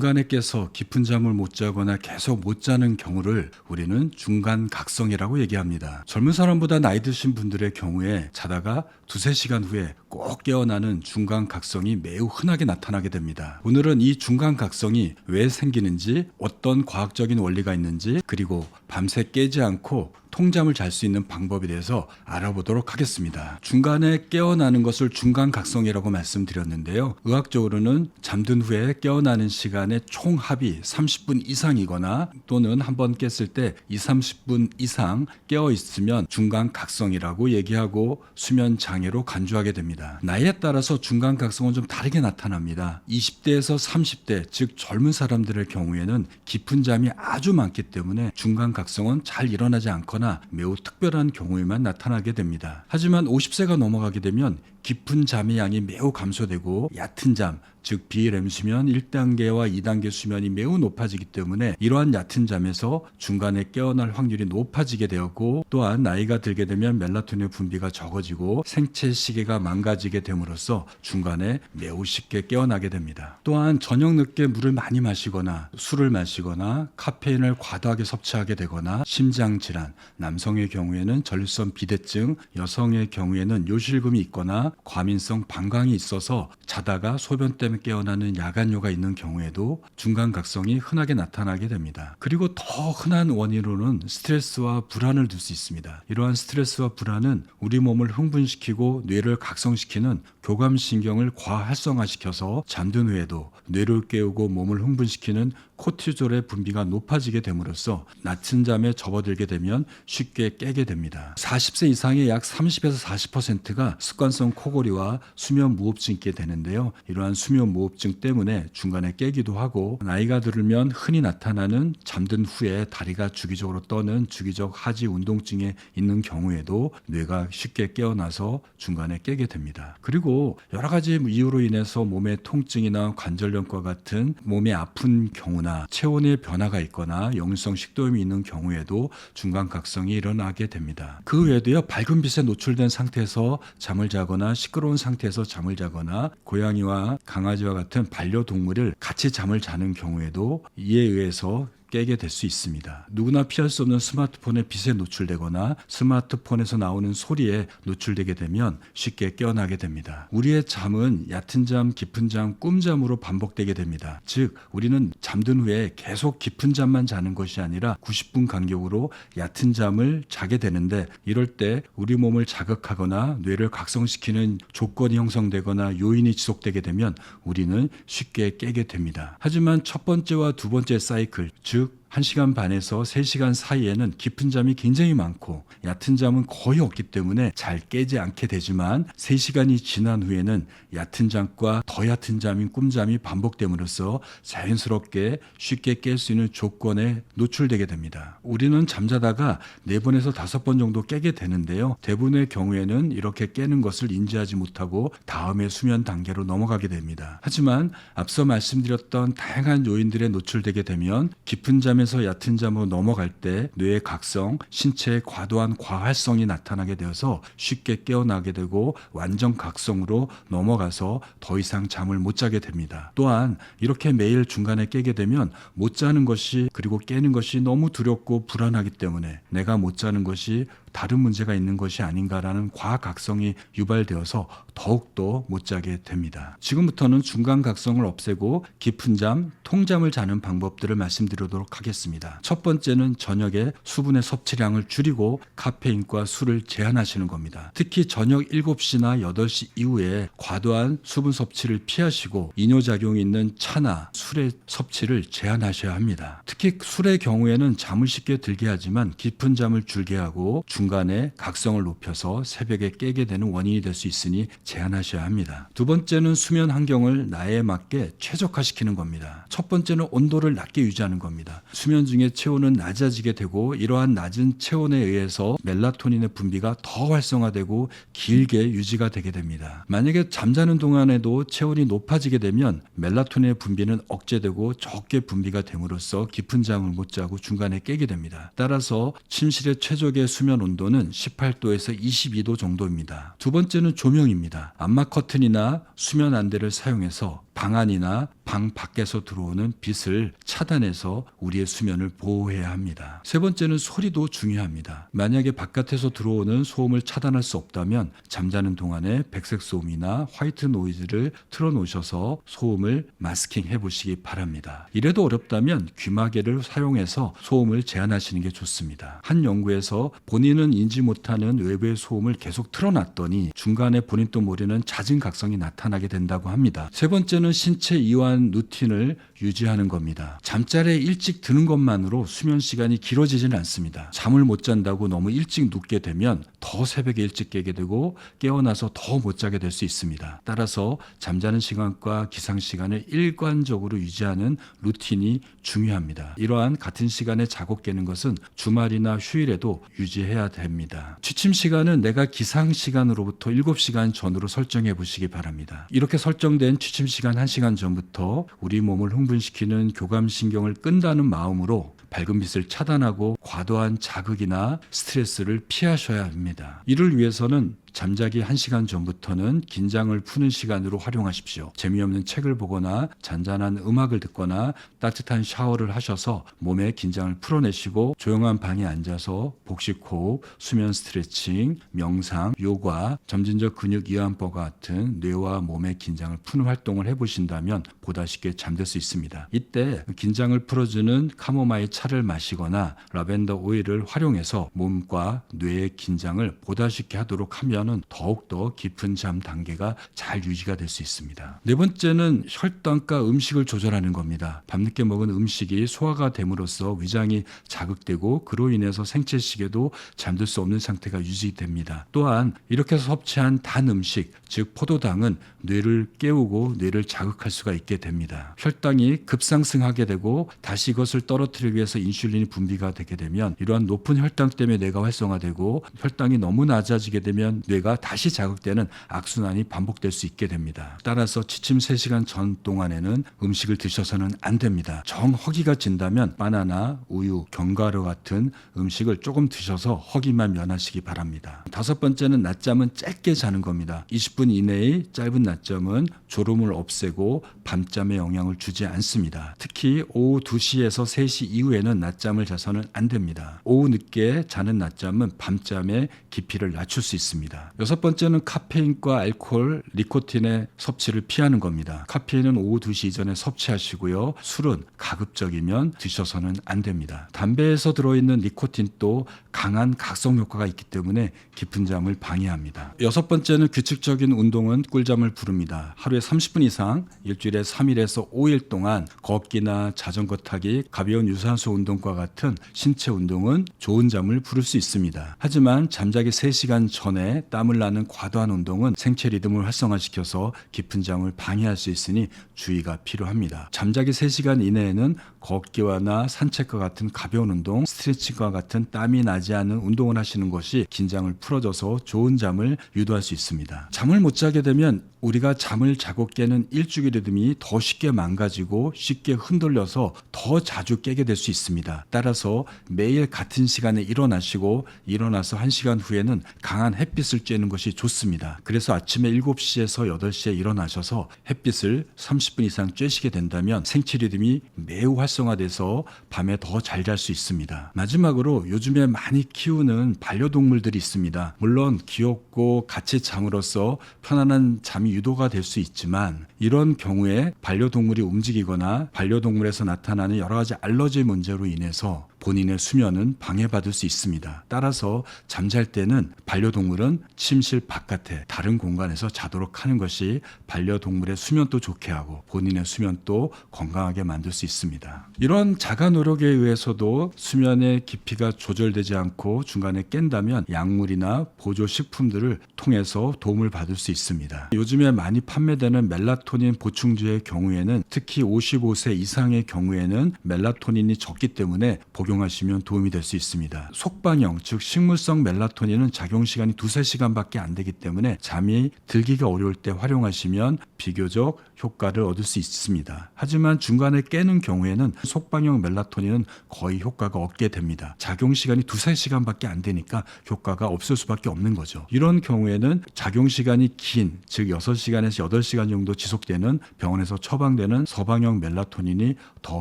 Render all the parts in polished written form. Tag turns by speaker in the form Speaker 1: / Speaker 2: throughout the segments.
Speaker 1: 중간에 깨서 깊은 잠을 못 자거나 계속 못 자는 경우를 우리는 중간각성이라고 얘기합니다. 젊은 사람보다 나이 드신 분들의 경우에 자다가 두세 시간 후에 꼭 깨어나는 중간각성이 매우 흔하게 나타나게 됩니다. 오늘은 이 중간각성이 왜 생기는지, 어떤 과학적인 원리가 있는지, 그리고 밤새 깨지 않고 통잠을 잘 수 있는 방법에 대해서 알아보도록 하겠습니다. 중간에 깨어나는 것을 중간각성이라고 말씀드렸는데요. 의학적으로는 잠든 후에 깨어나는 시간의 총합이 30분 이상이거나 또는 한번 깼을 때 20-30분 이상 깨어 있으면 중간각성이라고 얘기하고 수면 장애로 간주하게 됩니다. 나이에 따라서 중간각성은 좀 다르게 나타납니다. 20대에서 30대, 즉 젊은 사람들의 경우에는 깊은 잠이 아주 많기 때문에 중간각성은 잘 일어나지 않거나 매우 특별한 경우에만 나타나게 됩니다. 하지만 50세가 넘어가게 되면 깊은 잠의 양이 매우 감소되고 얕은 잠, 즉 비렘 수면 1단계와 2단계 수면이 매우 높아지기 때문에 이러한 얕은 잠에서 중간에 깨어날 확률이 높아지게 되었고, 또한 나이가 들게 되면 멜라토닌 분비가 적어지고 생체 시계가 망가지게 됨으로써 중간에 매우 쉽게 깨어나게 됩니다. 또한 저녁 늦게 물을 많이 마시거나 술을 마시거나 카페인을 과도하게 섭취하게 되거나 심장질환, 남성의 경우에는 전립선 비대증, 여성의 경우에는 요실금이 있거나 과민성 방광이 있어서 자다가 소변 때문에 깨어나는 야간뇨가 있는 경우에도 중간각성이 흔하게 나타나게 됩니다. 그리고 더 흔한 원인으로는 스트레스와 불안을 들 수 있습니다. 이러한 스트레스와 불안은 우리 몸을 흥분시키고 뇌를 각성시키는 교감신경을 과활성화시켜서 잠든 후에도 뇌를 깨우고 몸을 흥분시키는 코티졸의 분비가 높아지게 됨으로써 낮은 잠에 접어들게 되면 쉽게 깨게 됩니다. 40세 이상의 약 30에서 40%가 습관성 코골이와 수면 무호흡증이 있게 되는데요. 이러한 수면 무호흡증 때문에 중간에 깨기도 하고, 나이가 들면 흔히 나타나는 잠든 후에 다리가 주기적으로 떠는 주기적 하지 운동증에 있는 경우에도 뇌가 쉽게 깨어나서 중간에 깨게 됩니다. 그리고 여러 가지 이유로 인해서 몸의 통증이나 관절염과 같은 몸이 아픈 경우나 체온의 변화가 있거나 역류성 식도염이 있는 경우에도 중간각성이 일어나게 됩니다. 그 외에도요, 밝은 빛에 노출된 상태에서 잠을 자거나 시끄러운 상태에서 잠을 자거나 고양이와 강아지와 같은 반려동물을 같이 잠을 자는 경우에도 이에 의해서 깨게 될 수 있습니다. 누구나 피할 수 없는 스마트폰의 빛에 노출되거나 스마트폰에서 나오는 소리에 노출되게 되면 쉽게 깨어나게 됩니다. 우리의 잠은 얕은 잠, 깊은 잠, 꿈잠으로 반복되게 됩니다. 즉 우리는 잠든 후에 계속 깊은 잠만 자는 것이 아니라 90분 간격으로 얕은 잠을 자게 되는데, 이럴 때 우리 몸을 자극하거나 뇌를 각성시키는 조건이 형성되거나 요인이 지속되게 되면 우리는 쉽게 깨게 됩니다. 하지만 첫 번째와 두 번째 사이클, 즉 1시간 반에서 3시간 사이에는 깊은 잠이 굉장히 많고 얕은 잠은 거의 없기 때문에 잘 깨지 않게 되지만, 3시간이 지난 후에는 얕은 잠과 더 얕은 잠인 꿈잠이 반복됨으로써 자연스럽게 쉽게 깰 수 있는 조건에 노출되게 됩니다. 우리는 잠자다가 4번에서 5번 정도 깨게 되는데요. 대부분의 경우에는 이렇게 깨는 것을 인지하지 못하고 다음의 수면 단계로 넘어가게 됩니다. 하지만 앞서 말씀드렸던 다양한 요인들에 노출되게 되면 깊은 잠 에서 얕은 잠으로 넘어갈 때 뇌의 각성, 신체의 과도한 과활성이 나타나게 되어서 쉽게 깨어나게 되고 완전 각성으로 넘어가서 더 이상 잠을 못 자게 됩니다. 또한 이렇게 매일 중간에 깨게 되면 못 자는 것이, 그리고 깨는 것이 너무 두렵고 불안하기 때문에 내가 못 자는 것이 다른 문제가 있는 것이 아닌가라는 과각성이 유발되어서 더욱더 못 자게 됩니다. 지금부터는 중간각성을 없애고 깊은 잠, 통잠을 자는 방법들을 말씀드리도록 하겠습니다. 첫 번째는 저녁에 수분의 섭취량을 줄이고 카페인과 술을 제한하시는 겁니다. 특히 저녁 7시나 8시 이후에 과도한 수분 섭취를 피하시고 이뇨작용이 있는 차나 술의 섭취를 제한하셔야 합니다. 특히 술의 경우에는 잠을 쉽게 들게 하지만 깊은 잠을 줄게 하고 중간에 각성을 높여서 새벽에 깨게 되는 원인이 될 수 있으니 제한하셔야 합니다. 두 번째는 수면 환경을 나에 맞게 최적화시키는 겁니다. 첫 번째는 온도를 낮게 유지하는 겁니다. 수면 중에 체온은 낮아지게 되고, 이러한 낮은 체온에 의해서 멜라토닌의 분비가 더 활성화되고 길게 유지가 되게 됩니다. 만약에 잠자는 동안에도 체온이 높아지게 되면 멜라토닌의 분비는 억제되고 적게 분비가 됨으로써 깊은 잠을 못 자고 중간에 깨게 됩니다. 따라서 침실의 최적의 수면 온도는 18도에서 22도 정도입니다. 두 번째는 조명입니다. 암막 커튼이나 수면 안대를 사용해서 방 안이나 방 밖에서 들어오는 빛을 차단해서 우리의 수면을 보호해야 합니다. 세 번째는 소리도 중요합니다. 만약에 바깥에서 들어오는 소음을 차단할 수 없다면 잠자는 동안에 백색 소음이나 화이트 노이즈를 틀어놓으셔서 소음을 마스킹 해보시기 바랍니다. 이래도 어렵다면 귀마개를 사용해서 소음을 제한하시는 게 좋습니다. 한 연구에서 본인은 인지 못하는 외부의 소음을 계속 틀어놨더니 중간에 본인도 모르는 잦은 각성이 나타나게 된다고 합니다. 세 번째는 신체 이완 루틴을 유지하는 겁니다. 잠자리에 일찍 드는 것만으로 수면 시간이 길어지지는 않습니다. 잠을 못 잔다고 너무 일찍 눕게 되면 더 새벽에 일찍 깨게 되고 깨어나서 더 못 자게 될 수 있습니다. 따라서 잠자는 시간과 기상 시간을 일관적으로 유지하는 루틴이 중요합니다. 이러한 같은 시간에 자고 깨는 것은 주말이나 휴일에도 유지해야 됩니다. 취침 시간은 내가 기상 시간으로부터 7시간 전으로 설정해 보시기 바랍니다. 이렇게 설정된 취침 시간 1시간 전부터 우리 몸을 흥분시키는 교감신경을 끈다는 마음으로 밝은 빛을 차단하고 과도한 자극이나 스트레스를 피하셔야 합니다. 이를 위해서는 잠자기 1시간 전부터는 긴장을 푸는 시간으로 활용하십시오. 재미없는 책을 보거나 잔잔한 음악을 듣거나 따뜻한 샤워를 하셔서 몸의 긴장을 풀어내시고 조용한 방에 앉아서 복식 호흡, 수면 스트레칭, 명상, 요가, 점진적 근육 이완법과 같은 뇌와 몸의 긴장을 푸는 활동을 해보신다면 보다 쉽게 잠들 수 있습니다. 이때 긴장을 풀어주는 카모마일 차를 마시거나 라벤더 오일을 활용해서 몸과 뇌의 긴장을 보다 쉽게 하도록 하면 더욱더 깊은 잠 단계가 잘 유지가 될 수 있습니다. 네 번째는 혈당과 음식을 조절하는 겁니다. 밤늦게 먹은 음식이 소화가 됨으로써 위장이 자극되고 그로 인해서 생체시계도 잠들 수 없는 상태가 유지됩니다. 또한 이렇게 섭취한 단 음식, 즉 포도당은 뇌를 깨우고 뇌를 자극할 수가 있게 됩니다. 혈당이 급상승하게 되고 다시 이것을 떨어뜨리기 위해서 인슐린이 분비가 되게 되면 이러한 높은 혈당 때문에 뇌가 활성화되고 혈당이 너무 낮아지게 되면 뇌가 다시 자극되는 악순환이 반복될 수 있게 됩니다. 따라서 취침 3시간 전 동안에는 음식을 드셔서는 안 됩니다. 정 허기가 진다면 바나나, 우유, 견과류 같은 음식을 조금 드셔서 허기만 면하시기 바랍니다. 다섯 번째는 낮잠은 짧게 자는 겁니다. 20분 이내의 짧은 낮잠은 졸음을 없애고 밤잠에 영향을 주지 않습니다. 특히 오후 2시에서 3시 이후에는 낮잠을 자서는 안 됩니다. 오후 늦게 자는 낮잠은 밤잠의 깊이를 낮출 수 있습니다. 여섯 번째는 카페인과 알코올, 니코틴의 섭취를 피하는 겁니다. 카페인은 오후 2시 이전에 섭취하시고요. 술은 가급적이면 드셔서는 안 됩니다. 담배에서 들어있는 니코틴도 강한 각성 효과가 있기 때문에 깊은 잠을 방해합니다. 여섯 번째는 규칙적인 운동은 꿀잠을 부릅니다. 하루에 30분 이상 일주일에 3일에서 5일 동안 걷기나 자전거 타기, 가벼운 유산소 운동과 같은 신체 운동은 좋은 잠을 부를 수 있습니다. 하지만 잠자기 3시간 전에 땀을 나는 과도한 운동은 생체 리듬을 활성화시켜서 깊은 잠을 방해할 수 있으니 주의가 필요합니다. 잠자기 3시간 이내에는 걷기와나 산책과 같은 가벼운 운동, 스트레칭과 같은 땀이 나지 않은 운동을 하시는 것이 긴장을 풀어줘서 좋은 잠을 유도할 수 있습니다. 잠을 못 자게 되면 우리가 잠을 자고 깨는 일주기 리듬이 더 쉽게 망가지고 쉽게 흔들려서 더 자주 깨게 될 수 있습니다. 따라서 매일 같은 시간에 일어나시고 일어나서 1시간 후에는 강한 햇빛을 쬐는 것이 좋습니다. 그래서 아침에 7시에서 8시에 일어나셔서 햇빛을 30분 이상 쬐시게 된다면 생체 리듬이 매우 활성화돼서 밤에 더 잘 잘 수 있습니다. 마지막으로 요즘에 많이 키우는 반려동물들이 있습니다. 물론 귀엽고 같이 잠으로써 편안한 잠이 유도가 될 수 있지만 이런 경우에 반려동물이 움직이거나 반려동물에서 나타나는 여러 가지 알러지 문제로 인해서 본인의 수면은 방해받을 수 있습니다. 따라서 잠잘 때는 반려동물은 침실 바깥에 다른 공간에서 자도록 하는 것이 반려동물의 수면도 좋게 하고 본인의 수면도 건강하게 만들 수 있습니다. 이런 자가 노력에 의해서도 수면의 깊이가 조절되지 않고 중간에 깬다면 약물이나 보조식품들을 통해서 도움을 받을 수 있습니다. 요즘에 많이 판매되는 멜라토닌 보충제의 경우에는 특히 55세 이상의 경우에는 멜라토닌이 적기 때문에 복용 복용하시면 도움이 될 수 있습니다. 속방형, 즉 식물성 멜라토닌은 작용 시간이 2-3시간밖에 안 되기 때문에 잠이 들기가 어려울 때 활용하시면 비교적 효과를 얻을 수 있습니다. 하지만 중간에 깨는 경우에는 속방형 멜라토닌은 거의 효과가 없게 됩니다. 작용 시간이 2-3시간밖에 안 되니까 효과가 없을 수밖에 없는 거죠. 이런 경우에는 작용 시간이 긴, 즉 6시간에서 8시간 정도 지속되는 병원에서 처방되는 서방형 멜라토닌이 더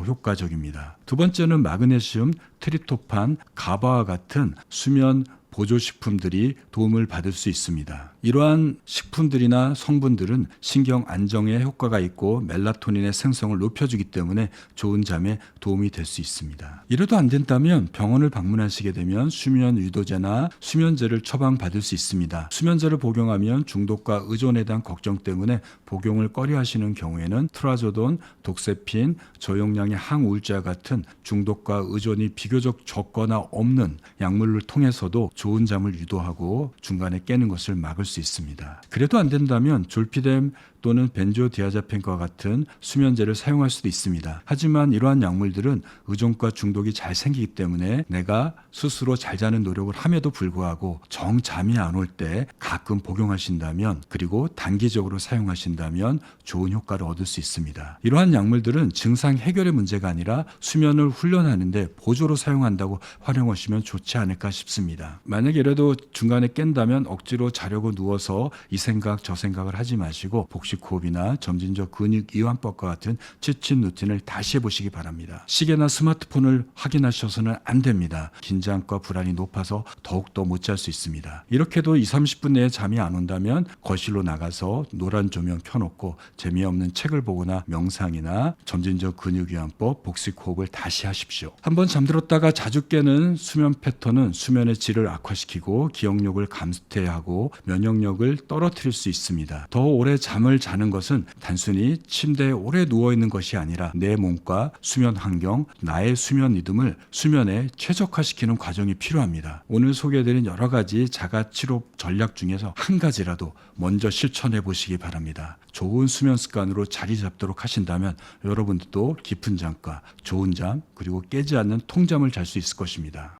Speaker 1: 효과적입니다. 두 번째는 마그네슘, 트립토판, 가바와 같은 수면 보조식품들이 도움을 받을 수 있습니다. 이러한 식품들이나 성분들은 신경 안정에 효과가 있고 멜라토닌의 생성을 높여주기 때문에 좋은 잠에 도움이 될 수 있습니다. 이래도 안 된다면 병원을 방문하시게 되면 수면 유도제나 수면제를 처방받을 수 있습니다. 수면제를 복용하면 중독과 의존에 대한 걱정 때문에 복용을 꺼려하시는 경우에는 트라조돈, 독세핀, 저용량의 항우울제와 같은 중독과 의존이 비교적 적거나 없는 약물을 통해서도 좋은 잠을 유도하고 중간에 깨는 것을 막을 수 있습니다. 그래도 안 된다면 졸피뎀 또는 벤조디아ze핀과 같은 수면제를 사용할 수도 있습니다. 하지만 이러한 약물들은 의존과 중독이 잘 생기기 때문에 내가 스스로 잘 자는 노력을 함에도 불구하고 정 잠이 안 올 때 가끔 복용하신다면, 그리고 단기적으로 사용하신다면 좋은 효과를 얻을 수 있습니다. 이러한 약물들은 증상 해결의 문제가 아니라 수면을 훈련하는데 보조로 사용한다고 활용하시면 좋지 않을까 싶습니다. 만약에 이래도 중간에 깬다면 억지로 자려고 누워서 이 생각 저 생각을 하지 마시고 복식호흡이나 점진적 근육 이완법과 같은 지친 루틴을 다시 해보시기 바랍니다. 시계나 스마트폰을 확인하셔서는 안 됩니다. 긴장과 불안이 높아서 더욱더 못 잘 수 있습니다. 이렇게도 20-30분 내에 잠이 안 온다면 거실로 나가서 노란 조명 켜놓고 재미없는 책을 보거나 명상이나 점진적 근육 이완법, 복식호흡을 다시 하십시오. 한번 잠들었다가 자주 깨는 수면 패턴은 수면의 질을 악화시키고 기억력을 감퇴하고 면역력을 떨어뜨릴 수 있습니다. 더 오래 잠을 자는 것은 단순히 침대에 오래 누워있는 것이 아니라 내 몸과 수면 환경, 나의 수면 리듬을 수면에 최적화시키는 과정이 필요합니다. 오늘 소개해드린 여러 가지 자가치료 전략 중에서 한 가지라도 먼저 실천해 보시기 바랍니다. 좋은 수면 습관으로 자리 잡도록 하신다면 여러분들도 깊은 잠과 좋은 잠, 그리고 깨지 않는 통잠을 잘 수 있을 것입니다.